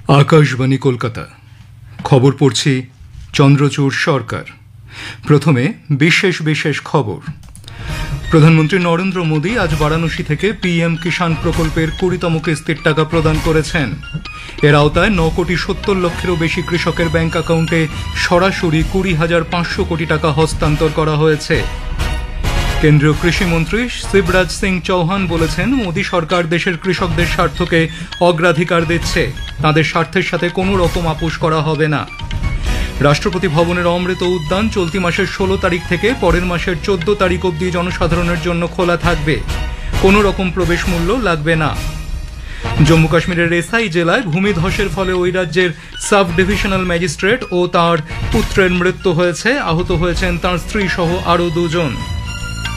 আকাশবাণী কলকাতা খবর পড়ছি চন্দ্রচূড় সরকার। প্রথমে বিশেষ বিশেষ খবর। প্রধানমন্ত্রী নরেন্দ্র মোদী আজ বারাণসী থেকে পিএম কিষাণ প্রকল্পের ২০তম কিস্তির টাকা প্রদান করেছেন। এর আওতায় ৯,৭০,০০,০০০-এরও বেশি কৃষকের ব্যাংক অ্যাকাউন্টে সরাসরি ২০,৫০০ কোটি টাকা হস্তান্তর করা হয়েছে। কেন্দ্রীয় কৃষিমন্ত্রী শিবরাজ সিং চৌহান বলেছেন, মোদী সরকার দেশের কৃষকদের স্বার্থকে অগ্রাধিকার দিচ্ছে, তাদের স্বার্থের সাথে কোনো রকম আপোষ করা হবে না। রাষ্ট্রপতি ভবনের অমৃত উদ্যান চলতি মাসের ১৬ তারিখ থেকে পরের মাসের ১৪ তারিখ অবধি জনসাধারণের জন্য খোলা থাকবে, কোনো রকম প্রবেশ মূল্য লাগবে না। জম্মু কাশ্মীরের রেসাই জেলায় ভূমিধসের ফলে ওই রাজ্যের সাব ডিভিশনাল ম্যাজিস্ট্রেট ও তাঁর পুত্রের মৃত্যু হয়েছে, আহত হয়েছেন তাঁর স্ত্রী সহ আরও দুজন।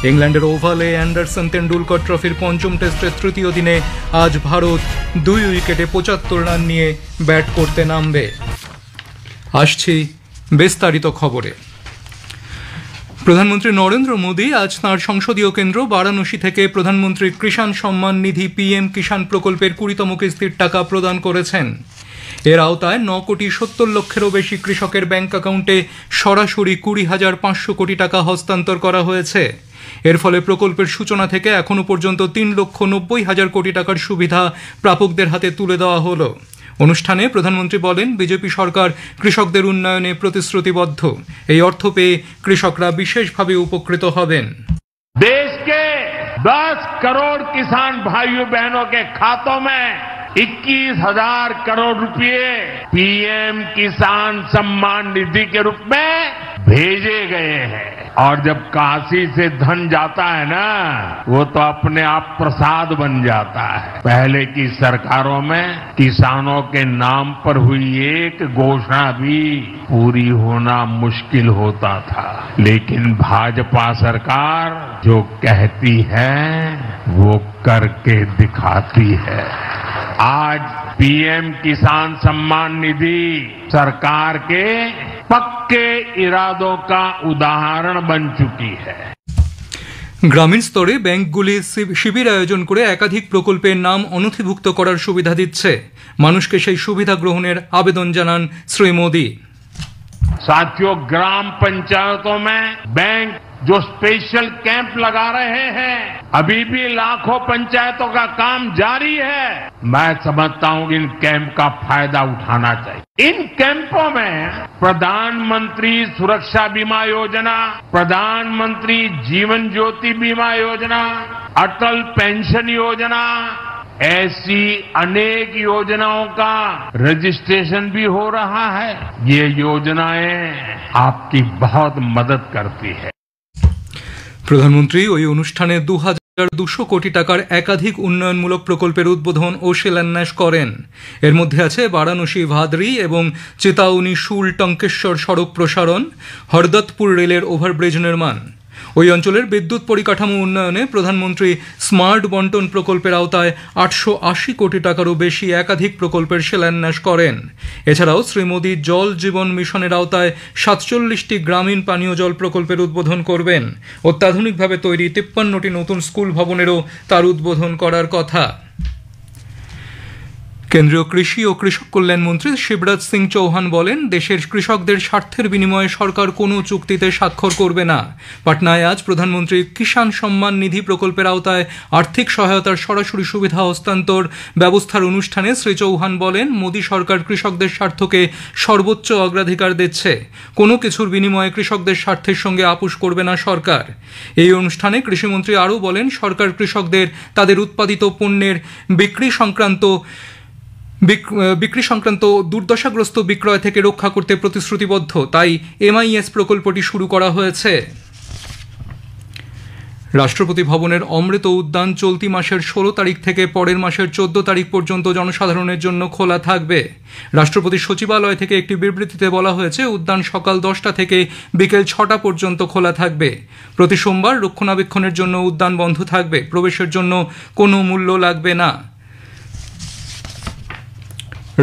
ইংল্যান্ডের ওভালে অ্যান্ডারসন তেন্ডুলকর ট্রফির পঞ্চম টেস্টের তৃতীয় দিনে আজ ভারত ২ উইকেটে ৭৫ রান নিয়ে ব্যাট করতে নামবে। আসছি বিস্তারিত খবরে। প্রধানমন্ত্রী নরেন্দ্র মোদী আজ তাঁর সংসদীয় কেন্দ্র বারাণসী থেকে প্রধানমন্ত্রী কিষাণ সম্মান নিধি পিএম কিষাণ প্রকল্পের ২০তম কিস্তির টাকা প্রদান করেছেন। এর আওতায় ৯,৭০,০০,০০০-এরও বেশি কৃষকের ব্যাংক অ্যাকাউন্টে সরাসরি ২০,৫০০ কোটি টাকা হস্তান্তর করা হয়েছে। এর ফলে প্রকল্পের সূচনা থেকে এখনও পর্যন্ত ৩,৯০,০০০ কোটি টাকার সুবিধা প্রাপকদের হাতে তুলে দেওয়া হলো। অনুষ্ঠানে প্রধানমন্ত্রী বলেন, বিজেপি সরকার কৃষকদের উন্নয়নে প্রতিশ্রুতিবদ্ধ। এই অর্থ পেয়ে কৃষকরা বিশেষভাবে উপকৃত হবেন। देश के 10 करोड़ किसान भाइयों बहनों के खातों में 21,000 करोड़ रुपए पीएम किसान सम्मान निधि के रूप में भेजे गए हैं। और जब काशी से धन जाता है ना, वो तो अपने आप प्रसाद बन जाता है। पहले की सरकारों में किसानों के नाम पर हुई एक घोषणा भी पूरी होना मुश्किल होता था, लेकिन भाजपा सरकार जो कहती है वो करके दिखाती है। आज पीएम किसान सम्मान निधि सरकार के पक्के इरादों का उदाहरण बन चुकी है। গ্রামীণ স্তরে ব্যাংকগুলি শিবির আয়োজন করে একাধিক প্রকল্পের নাম অনথিভুক্ত করার সুবিধা দিচ্ছে। মানুষকে সেই সুবিধা গ্রহণের আবেদন জানান শ্রী মোদী। साथियों, ग्राम पंचायतों में बैंक जो स्पेशल कैंप लगा रहे हैं, अभी भी लाखों पंचायतों का काम जारी है। मैं समझता हूं कि इन कैंप का फायदा उठाना चाहिए। इन कैंपों में प्रधानमंत्री सुरक्षा बीमा योजना, प्रधानमंत्री जीवन ज्योति बीमा योजना, अटल पेंशन योजना, ऐसी अनेक योजनाओं का रजिस्ट्रेशन भी हो रहा है। ये योजनाएं आपकी बहुत मदद करती है। প্রধানমন্ত্রী ওই অনুষ্ঠানে ২,২০০ কোটি টাকার একাধিক উন্নয়নমূলক প্রকল্পের উদ্বোধন ও শিলান্যাস করেন। এর মধ্যে আছে বারাণসী ভাদরি এবং চেতাউনি শুল টঙ্কেশ্বর সড়ক প্রসারণ, হরদত্তপুর রেলের ওভারব্রিজ নির্মাণ। ওই অঞ্চলের বিদ্যুৎ পরিকাঠামো উন্নয়নে প্রধানমন্ত্রী স্মার্ট বন্টন প্রকল্পের আওতায় ৮৮০ কোটি টাকারও বেশি একাধিক প্রকল্পের শিলান্যাস করেন। এছাড়াও শ্রী মোদী জল জীবন মিশনের আওতায় ৪৭টি গ্রামীণ পানীয় জল প্রকল্পের উদ্বোধন করবেন। অত্যাধুনিকভাবে তৈরি ৫৩টি নতুন স্কুল ভবনেরও তার উদ্বোধন করার কথা। কেন্দ্রীয় কৃষি ও কৃষক কল্যাণ মন্ত্রী শিবরাজ সিং চৌহান বলেন, দেশের কৃষকদের স্বার্থের বিনিময়ে সরকার কোনো চুক্তিতে স্বাক্ষর করবে না। পাটনায় আজ প্রধানমন্ত্রী কিষাণ সম্মান নিধি প্রকল্পের আওতায় আর্থিক সহায়তার সরাসরি সুবিধা হস্তান্তর ব্যবস্থার অনুষ্ঠানে শ্রী চৌহান বলেন, মোদী সরকার কৃষকদের স্বার্থকে সর্বোচ্চ অগ্রাধিকার দিচ্ছে, কোনো কিছুর বিনিময়ে কৃষকদের স্বার্থের সঙ্গে আপোষ করবে না সরকার। এই অনুষ্ঠানে কৃষিমন্ত্রী আরও বলেন, সরকার কৃষকদের তাদের উৎপাদিত পণ্যের বিক্রি সংক্রান্ত দুর্দশাগ্রস্ত বিক্রয় থেকে রক্ষা করতে প্রতিশ্রুতিবদ্ধ, তাই এমআইএস প্রকল্পটি শুরু করা হয়েছে। রাষ্ট্রপতি ভবনের অমৃত উদ্যান চলতি মাসের ১৬ তারিখ থেকে পরের মাসের ১৪ তারিখ পর্যন্ত জনসাধারণের জন্য খোলা থাকবে। রাষ্ট্রপতির সচিবালয় থেকে একটি বিবৃতিতে বলা হয়েছে, উদ্যান সকাল ১০টা থেকে বিকেল ৬টা পর্যন্ত খোলা থাকবে। প্রতি সোমবার রক্ষণাবেক্ষণের জন্য উদ্যান বন্ধ থাকবে। প্রবেশের জন্য কোনো মূল্য লাগবে না।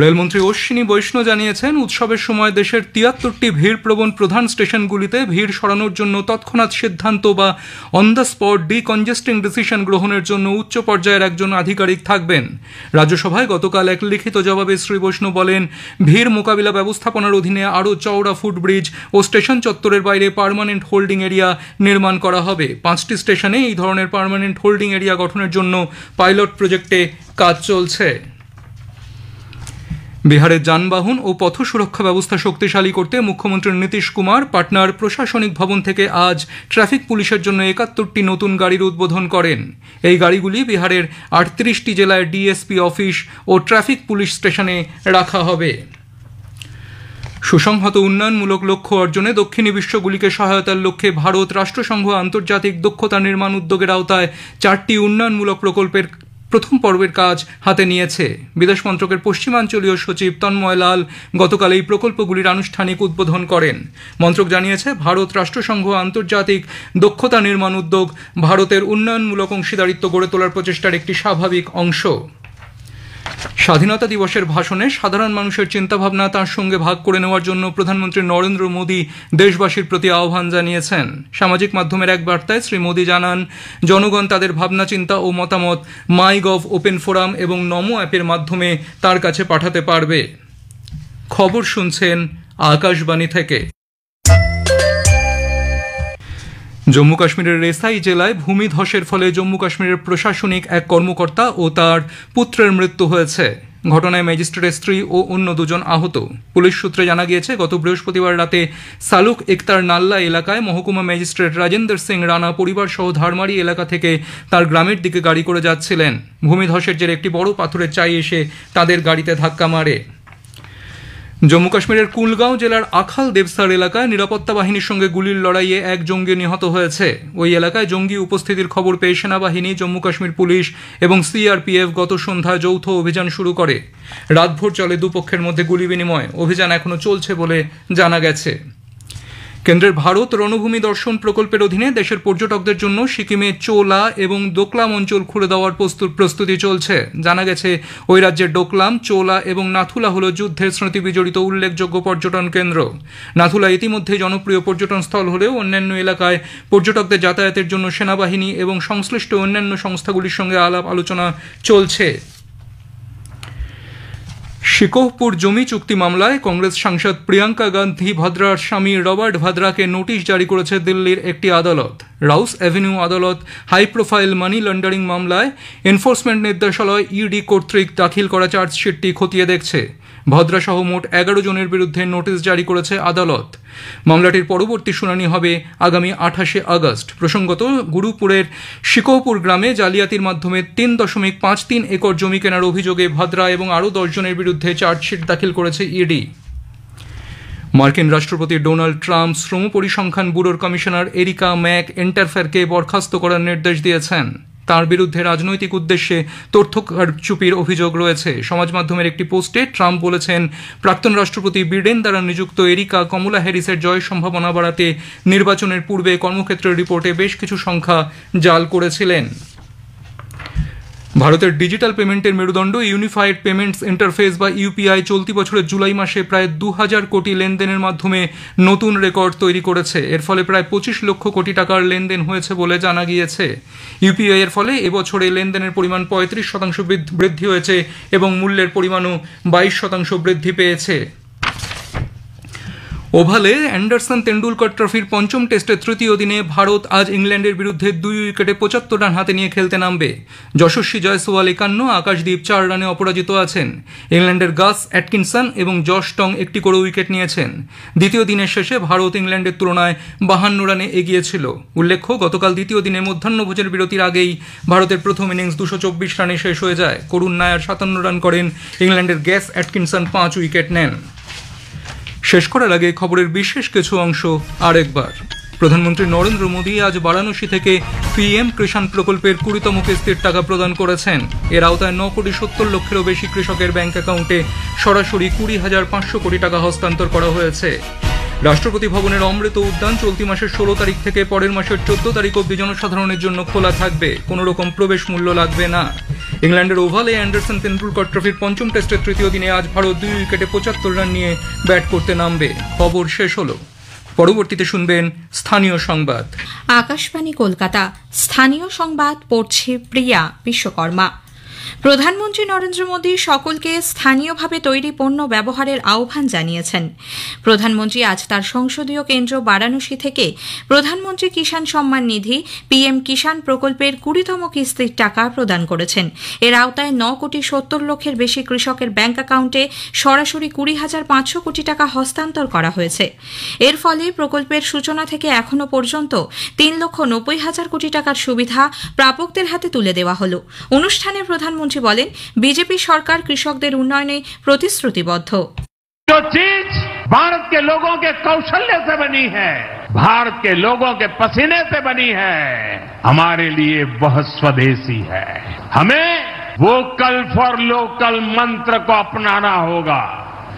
রেলমন্ত্রী অশ্বিনী বৈষ্ণব জানিয়েছেন, উৎসবের সময় দেশের ৭৩টি ভিড়প্রবণ প্রধান স্টেশনগুলিতে ভিড় সরানোর জন্য তৎক্ষণাৎ সিদ্ধান্ত বা অন দ্য স্পট ডিকনজেস্টিং ডিসিশন গ্রহণের জন্য উচ্চ পর্যায়ের একজন আধিকারিক থাকবেন। রাজ্যসভায় গতকাল এক লিখিত জবাবে শ্রী বৈষ্ণব বলেন, ভিড় মোকাবিলা ব্যবস্থাপনার অধীনে আরও চওড়া ফুটব্রিজ ও স্টেশন চত্বরের বাইরে পার্মানেন্ট হোল্ডিং এরিয়া নির্মাণ করা হবে। 5টি স্টেশনে এই ধরনের পার্মানেন্ট হোল্ডিং এরিয়া গঠনের জন্য পাইলট প্রজেক্টে কাজ চলছে। বিহারের যানবাহন ও পথ সুরক্ষা ব্যবস্থা শক্তিশালী করতে মুখ্যমন্ত্রী নীতিশ কুমার পাটনার প্রশাসনিক ভবন থেকে আজ ট্রাফিক পুলিশের জন্য ৭১টি নতুন গাড়ির উদ্বোধন করেন। এই গাড়িগুলি বিহারের ৩৮টি জেলায় ডিএসপি অফিস ও ট্রাফিক পুলিশ স্টেশনে রাখা হবে। সুসংহত উন্নয়নমূলক লক্ষ্য অর্জনে দক্ষিণী বিশ্বগুলিকে সহায়তার লক্ষ্যে ভারত রাষ্ট্রসংঘ আন্তর্জাতিক দক্ষতা নির্মাণ উদ্যোগের আওতায় 4টি উন্নয়নমূলক প্রকল্পের প্রথম পর্বের কাজ হাতে নিয়েছে। বিদেশ মন্ত্রকের পশ্চিমাঞ্চলীয় সচিব তন্ময় লাল গতকাল এই প্রকল্পগুলির আনুষ্ঠানিক উদ্বোধন করেন। মন্ত্রক জানিয়েছে, ভারত রাষ্ট্রসংঘ আন্তর্জাতিক দক্ষতা নির্মাণ উদ্যোগ ভারতের উন্নয়নমূলক অংশীদারিত্ব গড়ে তোলার প্রচেষ্টার একটি স্বাভাবিক অংশ। স্বাধীনতা দিবসের ভাষণে সাধারণ মানুষের চিন্তাভাবনা তার সঙ্গে ভাগ করে নেওয়ার জন্য প্রধানমন্ত্রী নরেন্দ্র মোদী দেশবাসীর প্রতি আহ্বান জানিয়েছেন। সামাজিক মাধ্যমের এক বার্তায় শ্রী মোদী জানান, জনগণ তাদের ভাবনা চিন্তা ও মতামত মাইগভ ওপেন ফোরাম এবং নমো অ্যাপের মাধ্যমে তার কাছে পাঠাতে পারবে। খবর শুনছেন আকাশবাণী থেকে। জম্মু কাশ্মীরের রেসাই জেলায় ভূমিধসের ফলে জম্মু কাশ্মীরের প্রশাসনিক এক কর্মকর্তা ও তার পুত্রের মৃত্যু হয়েছে। ঘটনায় ম্যাজিস্ট্রেটের স্ত্রী ও অন্য দুজন আহত। পুলিশ সূত্রে জানা গিয়েছে, গত বৃহস্পতিবার রাতে সালুক ইকতার নাল্লা এলাকায় মহকুমা ম্যাজিস্ট্রেট রাজেন্দর সিং রানা পরিবার সহ ধারমারি এলাকা থেকে তার গ্রামের দিকে গাড়ি করে যাচ্ছিলেন। ভূমিধসের জেরে একটি বড় পাথরের চাই এসে তাদের গাড়িতে ধাক্কা মারে। জম্মু কাশ্মীরের কুলগাঁও জেলার আখাল দেবসার এলাকায় নিরাপত্তা বাহিনীর সঙ্গে গুলির লড়াইয়ে এক জঙ্গি নিহত হয়েছে। ওই এলাকায় জঙ্গি উপস্থিতির খবর পেয়ে সেনাবাহিনী, জম্মু কাশ্মীর পুলিশ এবং সিআরপিএফ গত সন্ধ্যায় যৌথ অভিযান শুরু করে। রাতভর চলে দুপক্ষের মধ্যে গুলি বিনিময়। অভিযান এখনো চলছে বলে জানা গেছে। কেন্দ্রের ভারত রণভূমি দর্শন প্রকল্পের অধীনে দেশের পর্যটকদের জন্য সিকিমে চোলা এবং ডোকলাম অঞ্চল খুলে দেওয়ার প্রস্তুতি চলছে। জানা গেছে, ওই রাজ্যের ডোকলাম, চোলা এবং নাথুলা হল যুদ্ধের স্মৃতি বিজড়িত উল্লেখযোগ্য পর্যটন কেন্দ্র। নাথুলা ইতিমধ্যেই জনপ্রিয় পর্যটন স্থল হলেও অন্যান্য এলাকায় পর্যটকদের যাতায়াতের জন্য সেনাবাহিনী এবং সংশ্লিষ্ট অন্যান্য সংস্থাগুলির সঙ্গে আলাপ আলোচনা চলছে। শিকোহপুর জমি চুক্তি মামলায় কংগ্রেস সাংসদ প্রিয়াঙ্কা গান্ধী ভাদ্রার স্বামী রবার্ট ভাদ্রাকে নোটিশ জারি করেছে দিল্লির একটি আদালত। রাউস অ্যাভিনিউ আদালত হাই প্রোফাইল মানি লন্ডারিং মামলায় এনফোর্সমেন্ট নির্দেশালয় ইডি কর্তৃক দাখিল করা চার্জশিটটি খতিয়ে দেখছে। ভদ্রা সহ মোট 11 জনের বিরুদ্ধে নোটিশ জারি করেছে আদালত। মামলাটির পরবর্তী শুনানি হবে আগামী 28 আগস্ট। প্রসঙ্গত, গুরুপুরের শিকোহপুর গ্রামে জালিয়াতির মাধ্যমে 3.53 একর জমি কেনার অভিযোগে ভাদ্রা এবং আরও 10 জনের বিরুদ্ধে চার্জশিট দাখিল করেছে ইডি। মার্কিন রাষ্ট্রপতি ডোনাল্ড ট্রাম্প শ্রম পরিসংখ্যান ব্যুরোর কমিশনার এরিকা ম্যাক এন্টারফেয়ারকে বরখাস্ত করার নির্দেশ দিয়েছেন। তার বিরুদ্ধে রাজনৈতিক উদ্দেশ্যে তথ্য কারচুপির অভিযোগ রয়েছে। সমাজ মাধ্যমের একটি পোস্টে ট্রাম্প বলেছেন, প্রাক্তন রাষ্ট্রপতি বিডেন দ্বারা নিযুক্ত এরিকা কমলা হ্যারিসের জয়ের সম্ভাবনা বাড়াতে নির্বাচনের পূর্বে কর্মক্ষেত্রের রিপোর্টে বেশ কিছু সংখ্যা জাল করেছিলেন। ভারতের ডিজিটাল পেমেন্টের মেরুদণ্ড ইউনিফাইড পেমেন্টস ইন্টারফেস বা ইউপিআই চলতি বছরের জুলাই মাসে প্রায় 2000 কোটি লেনদেনের মাধ্যমে নতুন রেকর্ড তৈরি করেছে। এর ফলে প্রায় 25 লক্ষ কোটি টাকার লেনদেন হয়েছে বলে জানা গিয়েছে। ইউপিআই এর ফলে এবছরে লেনদেনের পরিমাণ 35% বৃদ্ধি হয়েছে এবং মূল্যের পরিমাণও 22% বৃদ্ধি পেয়েছে। ওভালে অ্যান্ডারসন তেন্ডুলকর ট্রফির পঞ্চম টেস্টের তৃতীয় দিনে ভারত আজ ইংল্যান্ডের বিরুদ্ধে 2 উইকেটে 75 রান হাতে নিয়ে খেলতে নামবে। যশস্বী জয়সওয়াল 51, আকাশদীপ 4 রানে অপরাজিত আছেন। ইংল্যান্ডের গাস অ্যাটকিনসন এবং জশ টং একটি করে উইকেট নিয়েছেন। দ্বিতীয় দিনের শেষে ভারত ইংল্যান্ডের তুলনায় 52 রানে এগিয়ে ছিল। উল্লেখ্য, গতকাল দ্বিতীয় দিনে মধ্যাহ্নভোজের বিরতির আগেই ভারতের প্রথম ইনিংস 224 রানে শেষ হয়ে যায়। করুণ নায়ার 57 রান করেন। ইংল্যান্ডের গ্যাস অ্যাটকিনসন 5 উইকেট নেন। শেষ করার আগে খবরের বিশেষ কিছু অংশ আরেকবার। প্রধানমন্ত্রী নরেন্দ্র মোদী আজ বারাণসী থেকে পিএম কিষাণ প্রকল্পের 20তম কিস্তির টাকা প্রদান করেছেন। এর আওতায় 9,70,00,000-এরও বেশি কৃষকের ব্যাংক অ্যাকাউন্টে সরাসরি 20,500 কোটি টাকা হস্তান্তর করা হয়েছে। রাষ্ট্রপতি ভবনের অমৃত উদ্যান চলতি মাসের 16 তারিখ থেকে পরের মাসের 14 তারিখ অবধি জনসাধারণের জন্য খোলা থাকবে। কোনো রকম প্রবেশ মূল্য লাগবে না। ইংল্যান্ডের ওভালে অ্যান্ডারসন তেন্ডুলকর ট্রফির পঞ্চম টেস্টের তৃতীয় দিনে আজ ভারত 2 উইকেটে 75 রান নিয়ে ব্যাট করতে নামবে। খবর শেষ হলো। পরবর্তীতে শুনবেন স্থানীয় সংবাদ। আকাশবাণী কলকাতা, স্থানীয় সংবাদ পড়ছে প্রিয়া বিশ্বকর্মা। প্রধানমন্ত্রী নরেন্দ্র মোদী সকলকে স্থানীয়ভাবে তৈরি পণ্য ব্যবহারের আহ্বান জানিয়েছেন। প্রধানমন্ত্রী আজ তার সংসদীয় কেন্দ্র বারাণসী থেকে প্রধানমন্ত্রী কিষাণ সম্মান নিধি পিএম কিষাণ প্রকল্পের 20তম কিস্তির টাকা প্রদান করেছেন। এর আওতায় 9,70,00,000-এর বেশি কৃষকের ব্যাংক অ্যাকাউন্টে সরাসরি 20,500 কোটি টাকা হস্তান্তর করা হয়েছে। এর ফলে প্রকল্পের সূচনা থেকে এখনও পর্যন্ত 3,90,000 কোটি টাকার সুবিধা প্রাপকদের হাতে তুলে দেওয়া হল। অনুষ্ঠানে প্রধানমন্ত্রী বলেন, বিজেপি সরকার কৃষকদের উন্নয়নে প্রতিশ্রুতিবদ্ধ। जो चीज भारत के लोगों के कौशल्य से बनी है, भारत के लोगों के पसीने से बनी है, हमारे लिए वह स्वदेशी है। हमें वोकल फॉर लोकल मंत्र को अपनाना होगा।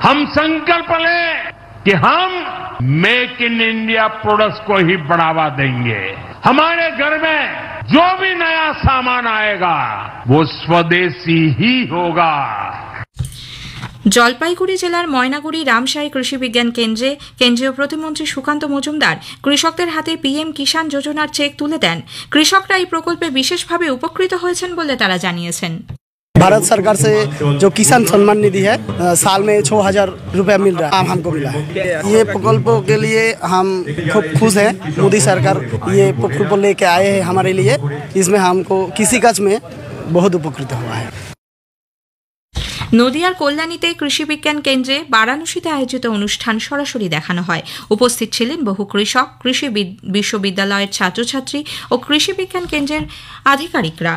हम संकल्प लें कि हम मेक इन इंडिया प्रोडक्ट्स को ही बढ़ावा देंगे। हमारे घर में जो भी नया सामान आएगा वो स्वदेशी ही होगा। জলপাইগুড়ি জেলার ময়নাগুড়ি রামশাহী কৃষি বিজ্ঞান কেন্দ্রে কেন্দ্রীয় প্রতিমন্ত্রী সুকান্ত মজুমদার কৃষকদের হাতে পিএম কিষাণ যোজনার চেক তুলে দেন। কৃষকরা এই প্রকল্পে বিশেষভাবে উপকৃত হয়েছেন বলে তারা জানিয়েছেন। भारत सरकार से जो किसान सम्मान निधि है, साल में 6,000 रुपया मिल रहा है, हमको मिला है। ये प्रकल्पों के लिए हम खूब खुश हैं। मोदी सरकार ये प्रकल्प लेके आए हैं हमारे लिए। इसमें हमको किसी काज में बहुत उपकृत हुआ है। নদিয়ার কল্যাণীতে কৃষি বিজ্ঞান কেন্দ্রে বারাণসীতে আয়োজিত অনুষ্ঠান সরাসরি দেখানো হয়। উপস্থিত ছিলেন বহু কৃষক, কৃষি বিশ্ববিদ্যালয়ের ছাত্রছাত্রী ও কৃষি বিজ্ঞান কেন্দ্রের আধিকারিকরা।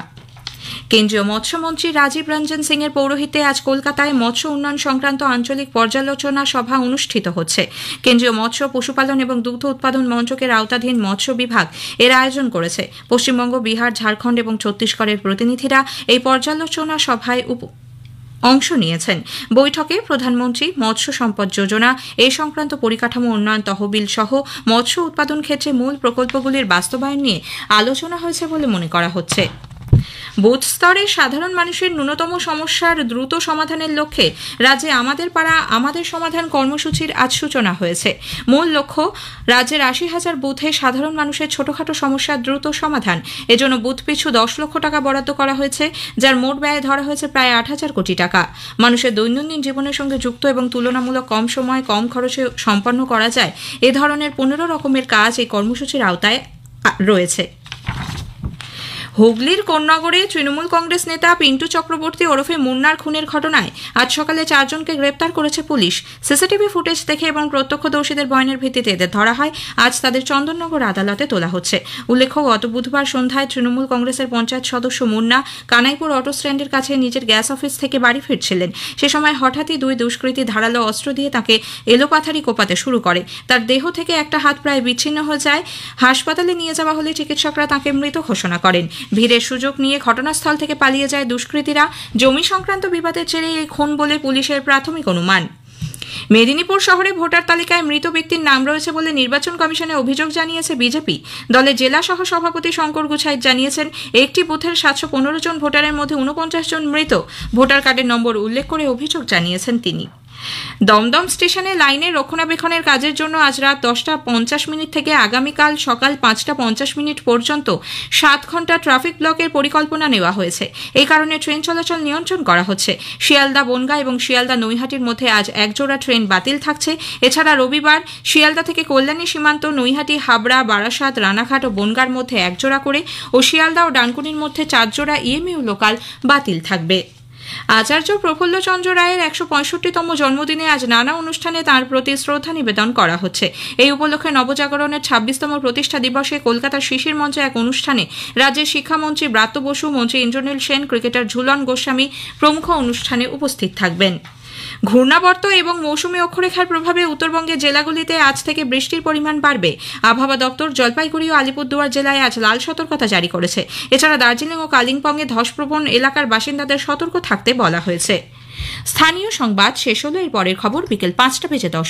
কেন্দ্রীয় মৎস্যমন্ত্রী রাজীব রঞ্জন সিং এর পৌরোহিত্যে আজ কলকাতায় মৎস্য উন্নয়ন সংক্রান্ত আঞ্চলিক পর্যালোচনা সভা অনুষ্ঠিত হচ্ছে। কেন্দ্রীয় মৎস্য, পশুপালন এবং দুগ্ধ উৎপাদন মন্ত্রকের আওতাধীন মৎস্য বিভাগ এর আয়োজন করেছে। পশ্চিমবঙ্গ, বিহার, ঝাড়খণ্ড এবং ছত্তিশগড়ের প্রতিনিধিরা এই পর্যালোচনা সভায় অংশ নিয়েছেন। বৈঠকে প্রধানমন্ত্রী মৎস্য সম্পদ যোজনা, এই সংক্রান্ত পরিকাঠামো উন্নয়ন তহবিল সহ মৎস্য উৎপাদন ক্ষেত্রে মূল প্রকল্পগুলির বাস্তবায়ন নিয়ে আলোচনা হয়েছে বলে মনে করা হচ্ছে। বুথ স্তরে সাধারণ মানুষের ন্যূনতম সমস্যার দ্রুত সমাধানের লক্ষ্যে রাজ্যে আমাদের পাড়া আমাদের সমাধান কর্মসূচির আজ সূচনা হয়েছে। মূল লক্ষ্য রাজ্যের 80,000 বুথে সাধারণ মানুষের ছোটখাটো সমস্যার দ্রুত সমাধান। এজন্য বুথ পিছু 10 লক্ষ টাকা বরাদ্দ করা হয়েছে, যার মোট ব্যয় ধরা হয়েছে প্রায় 8,000 কোটি টাকা। মানুষের দৈনন্দিন জীবনের সঙ্গে যুক্ত এবং তুলনামূলক কম সময় কম খরচে সম্পন্ন করা যায় এ ধরনের 15 রকমের কাজ এই কর্মসূচির আওতায় রয়েছে। হুগলির কোন্নগরে তৃণমূল কংগ্রেস নেতা পিন্টু চক্রবর্তী ওরফে মুন্নার খুনের ঘটনায় আজ সকালে 4 জনকে গ্রেপ্তার করেছে পুলিশ। সিসিটিভি ফুটেজ দেখে এবং প্রত্যক্ষদর্শীদের বয়ানের ভিত্তিতে এদের ধরা হয়। আজ তাদের চন্দননগর আদালতে তোলা হচ্ছে। উল্লেখ্য, গত বুধবার সন্ধ্যায় তৃণমূল কংগ্রেসের পঞ্চায়েত সদস্য মুন্না কানাইপুর অটো স্ট্যান্ডের কাছে নিজের গ্যাস অফিস থেকে বাড়ি ফিরছিলেন। সে সময় হঠাৎই 2 দুষ্কৃতী ধারালো অস্ত্র দিয়ে তাকে এলোপাথারি কোপাতে শুরু করে। তার দেহ থেকে একটা হাত প্রায় বিচ্ছিন্ন হয়ে যায়। হাসপাতালে নিয়ে যাওয়া হলে চিকিৎসকরা তাকে মৃত ঘোষণা করেন। ভিড়ের সুযোগ নিয়ে ঘটনাস্থল থেকে পালিয়ে যায় দুষ্কৃতীরা। জমি সংক্রান্ত বিবাদের জেরে এই খুন বলে পুলিশের প্রাথমিক অনুমান। মেদিনীপুর শহরে ভোটার তালিকায় মৃত ব্যক্তির নাম রয়েছে বলে নির্বাচন কমিশনে অভিযোগ জানিয়েছে বিজেপি। দলের জেলা সহ সভাপতি শঙ্কর গুছাইত জানিয়েছেন, একটি বুথের 715 জন ভোটারের মধ্যে 49 জন মৃত। ভোটার কার্ডের নম্বর উল্লেখ করে অভিযোগ জানিয়েছেন তিনি। দমদম স্টেশনে লাইনের রক্ষণাবেক্ষণের কাজের জন্য আজ রাত 10:50 থেকে আগামীকাল সকাল 5:50 পর্যন্ত 7 ঘন্টা ট্রাফিক ব্লকের পরিকল্পনা নেওয়া হয়েছে। এই কারণে ট্রেন চলাচল নিয়ন্ত্রণ করা হচ্ছে। শিয়ালদা বনগাঁ এবং শিয়ালদা নৈহাটির মধ্যে আজ একজোড়া ট্রেন বাতিল থাকছে। এছাড়া রবিবার শিয়ালদা থেকে কল্যাণী সীমান্ত, নৈহাটি, হাবড়া, বারাসাত, রানাঘাট ও বনগাঁর মধ্যে একজোড়া করে ও শিয়ালদা ও ডানকুনির মধ্যে 4 জোড়া ইএমইউ লোকাল বাতিল থাকবে। আচার্য প্রফুল্লচন্দ্র রায়ের 165তম জন্মদিনে আজ নানা অনুষ্ঠানে তাঁর প্রতি শ্রদ্ধা নিবেদন করা হচ্ছে। এই উপলক্ষে নবজাগরণের 26তম প্রতিষ্ঠা দিবসে কলকাতার শিশির মঞ্চে এক অনুষ্ঠানে রাজ্যের শিক্ষামন্ত্রী ব্রাত্য বসু, মন্ত্রী ইন্দ্রনীল সেন, ক্রিকেটার ঝুলন গোস্বামী প্রমুখ অনুষ্ঠানে উপস্থিত থাকবেন। ঘূর্ণাবর্ত এবং মৌসুমী অক্ষরেখার প্রভাবে উত্তরবঙ্গের জেলাগুলিতে আজ থেকে বৃষ্টির পরিমাণ বাড়বে। আবহাওয়া দপ্তর জলপাইগুড়ি ও আলিপুরদুয়ার জেলায় আজ লাল সতর্কতা জারি করেছে। এছাড়া দার্জিলিং ও কালিম্পংয়ে ধসপ্রবণ এলাকার বাসিন্দাদের সতর্ক থাকতে বলা হয়েছে। স্থানীয় সংবাদ শেষ হলো। এর পরের খবর বিকেল 5:10